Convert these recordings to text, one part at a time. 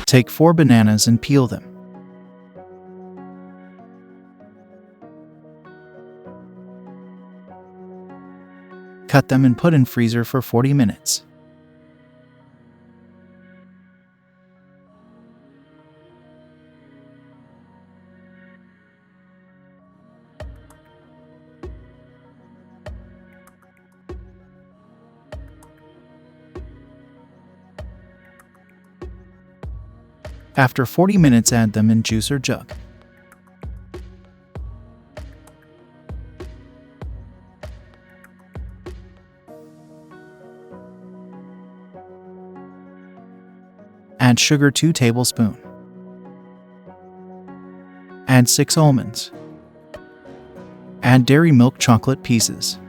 Take 4 bananas and peel them. Cut them and put in freezer for 40 minutes. After 40 minutes, add them in juicer jug. Add sugar 2 tablespoons. Add 6 almonds. Add dairy milk chocolate pieces.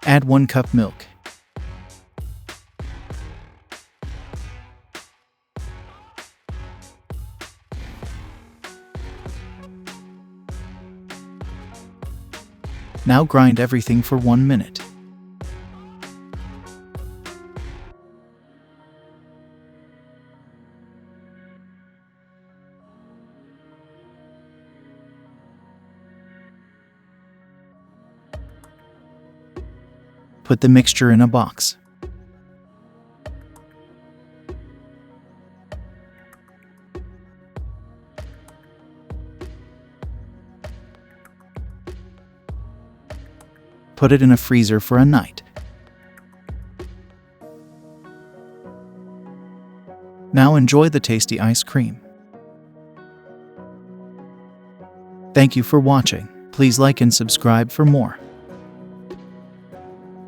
Add 1 cup milk. Now grind everything for 1 minute. Put the mixture in a box. Put it in a freezer for a night. Now enjoy the tasty ice cream. Thank you for watching. Please like and subscribe for more.